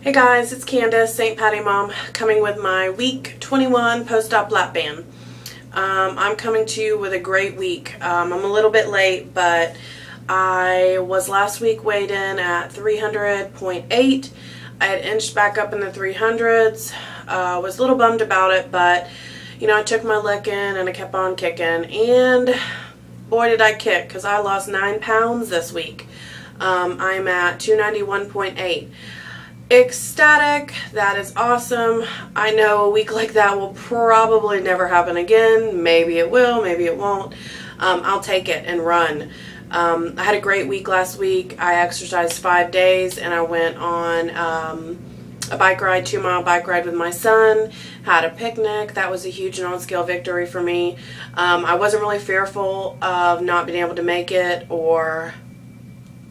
Hey guys, it's Candace, St. Patty Mom, coming with my week 21 post-op lap band. I'm coming to you with a great week. I'm a little bit late, but I was last week weighed in at 300.8. I had inched back up in the 300s. Was a little bummed about it, but I took my licking and I kept on kicking, and boy did I kick, because I lost 9 pounds this week. I'm at 291.8. Ecstatic. That is awesome. I know a week like that will probably never happen again. Maybe it will, maybe it won't. I'll take it and run. I had a great week last week. I exercised 5 days and I went on a bike ride, 2-mile bike ride with my son, had a picnic. That was a huge non-scale victory for me. I wasn't really fearful of not being able to make it, or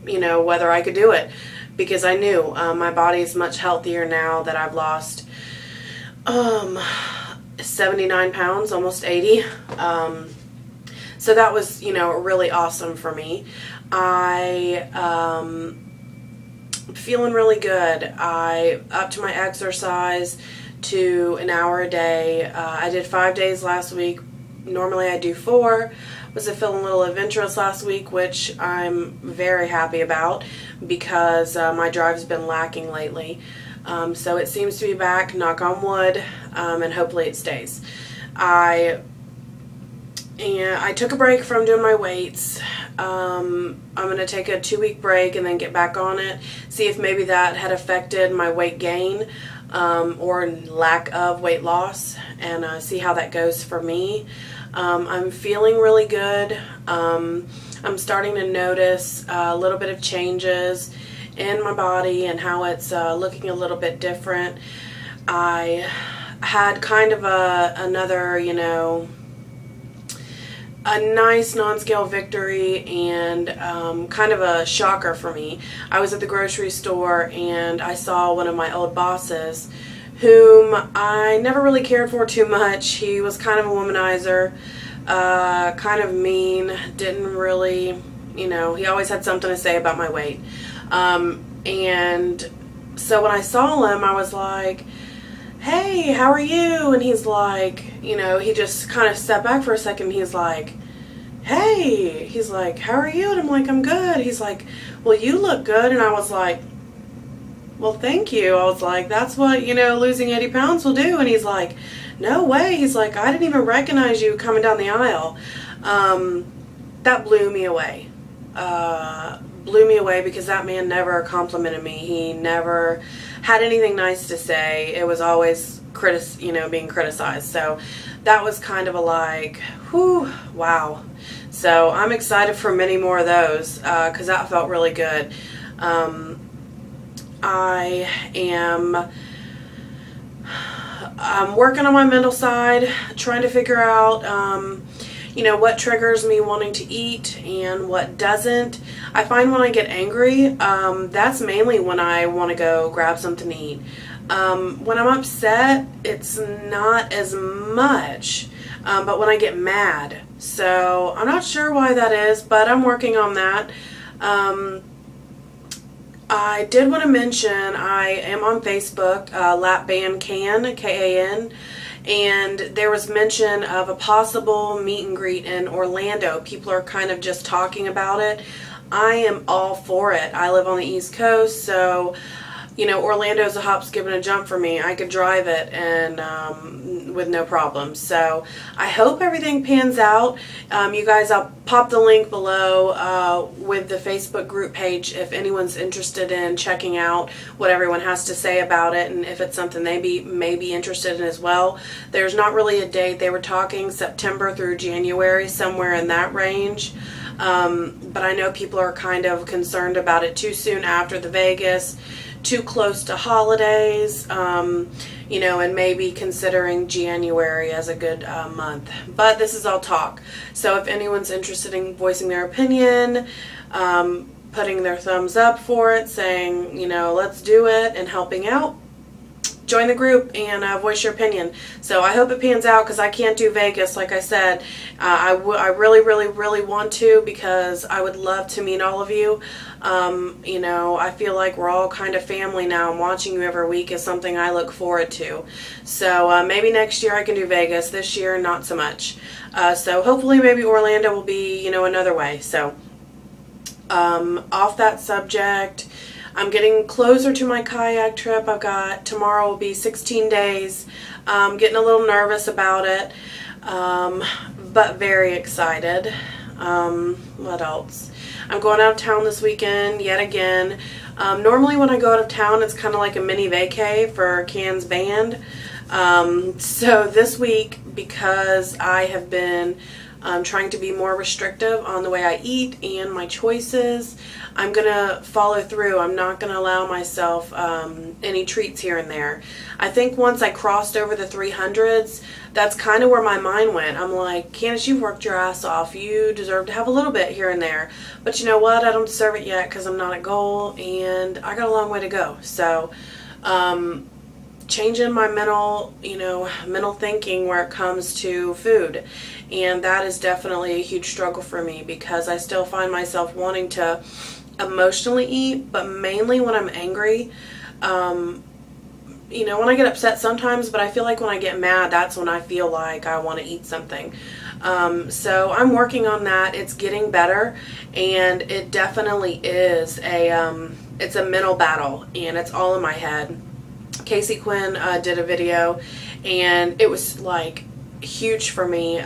whether I could do it, because I knew my body is much healthier now that I've lost 79 pounds, almost 80. So that was, really awesome for me. I feeling really good. I upped my exercise to an hour a day. I did 5 days last week. Normally I do 4. Was feeling a little adventurous last week, which I'm very happy about, because my drive's been lacking lately. So it seems to be back, knock on wood, and hopefully it stays. I took a break from doing my weights. I'm going to take a 2-week break and then get back on it, see if maybe that had affected my weight gain or lack of weight loss, and see how that goes for me. I'm feeling really good. I'm starting to notice a little bit of changes in my body and how it's looking a little bit different. I had kind of another, a nice non-scale victory, and kind of a shocker for me. I was at the grocery store and I saw one of my old bosses, whom I never really cared for too much. He was kind of a womanizer, kind of mean, didn't really, he always had something to say about my weight. And so when I saw him, I was like, hey, how are you? And he's like, he just kind of stepped back for a second. He's like, hey, he's like, how are you? And I'm like, I'm good. He's like, well, you look good. And I was like, well, thank you. I was like, that's what, losing 80 pounds will do. And he's like, no way. He's like, I didn't even recognize you coming down the aisle. That blew me away. Because that man never complimented me. He never had anything nice to say. It was always being criticized. So that was kind of a like, whew, wow. So I'm excited for many more of those, because that felt really good. I'm working on my mental side, trying to figure out, what triggers me wanting to eat and what doesn't. I find when I get angry, that's mainly when I want to go grab something to eat. When I'm upset, it's not as much, but when I get mad. So I'm not sure why that is, but I'm working on that. I did want to mention I am on Facebook, Lap Band Can, K-A-N, and there was mention of a possible meet and greet in Orlando. People are kind of just talking about it. I am all for it. I live on the East Coast, so Orlando's a hop, skip, and a jump for me. I could drive it and with no problem. So I hope everything pans out. You guys, I'll pop the link below with the Facebook group page if anyone's interested in checking out what everyone has to say about it, and if it's something they may be interested in as well. There's not really a date. They were talking September through January, somewhere in that range. But I know people are kind of concerned about it too soon after the Vegas, too close to holidays, and maybe considering January as a good month. But this is all talk. So if anyone's interested in voicing their opinion, putting their thumbs up for it, saying, let's do it, and helping out, join the group and voice your opinion. So I hope it pans out, because I can't do Vegas, like I said. I really, really, really want to, because I would love to meet all of you. You know, I feel like we're all kind of family now, and watching you every week is something I look forward to. So maybe next year I can do Vegas. This year, not so much. So hopefully maybe Orlando will be, you know, another way. So off that subject, I'm getting closer to my kayak trip. tomorrow will be 16 days. Getting a little nervous about it, but very excited. What else? I'm going out of town this weekend yet again. Normally when I go out of town, it's kind of like a mini vacay for Can's band. So this week, because I have been trying to be more restrictive on the way I eat and my choices, I'm going to follow through. I'm not going to allow myself any treats here and there. I think once I crossed over the 300s, that's kind of where my mind went. I'm like, Candace, you've worked your ass off. You deserve to have a little bit here and there. But you know what? I don't deserve it yet, because I'm not at goal, and I got a long way to go. So, changing my mental thinking where it comes to food. And that is definitely a huge struggle for me, because I still find myself wanting to emotionally eat, but mainly when I'm angry. You know, when I get upset sometimes, but I feel like when I get mad, that's when I feel like I want to eat something. So I'm working on that. It's getting better, and it definitely is it's a mental battle, and it's all in my head. Casey Quinn did a video, and it was like huge for me,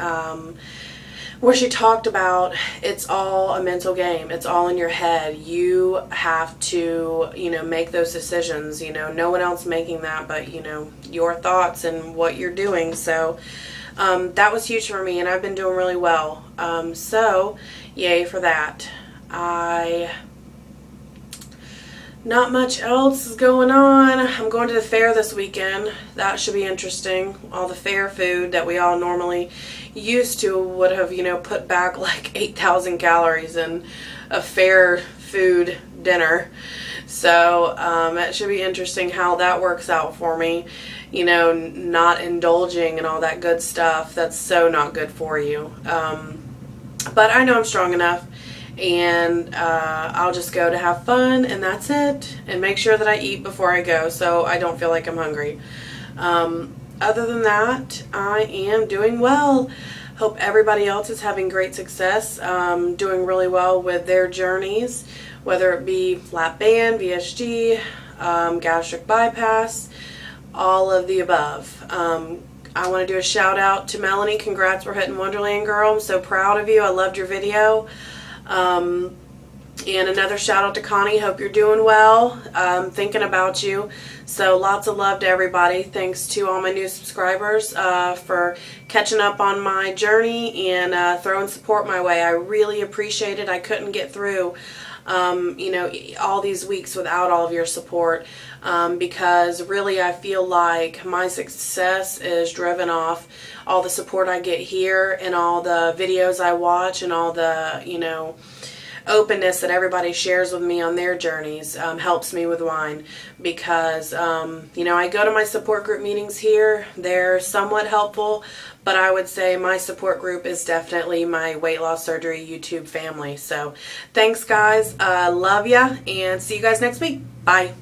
where she talked about it's all a mental game. It's all in your head. You have to, you know, make those decisions. You know, no one else making that but, you know, your thoughts and what you're doing. So that was huge for me, and I've been doing really well. So yay for that. Not much else is going on. I'm going to the fair this weekend. That should be interesting. All the fair food that we all normally used to would have, you know, put back like 8,000 calories in a fair food dinner. So it should be interesting how that works out for me. You know, not indulging in all that good stuff. That's so not good for you. But I know I'm strong enough. And I'll just go to have fun, and that's it, and make sure that I eat before I go so I don't feel like I'm hungry. Other than that, I am doing well. Hope everybody else is having great success, doing really well with their journeys, whether it be lap band, VSG, gastric bypass, all of the above. I want to do a shout out to Melanie. Congrats for hitting Wonderland, girl. I'm so proud of you. I loved your video. And another shout out to Connie. Hope you're doing well. Thinking about you. So lots of love to everybody. Thanks to all my new subscribers for catching up on my journey and throwing support my way. I really appreciate it. I couldn't get through you know, all these weeks without all of your support, because really I feel like my success is driven off all the support I get here and all the videos I watch and all the, you know, openness that everybody shares with me on their journeys. Helps me with mine, because you know, I go to my support group meetings here. They're somewhat helpful, but I would say my support group is definitely my weight loss surgery YouTube family. So thanks guys, love ya, and see you guys next week. Bye.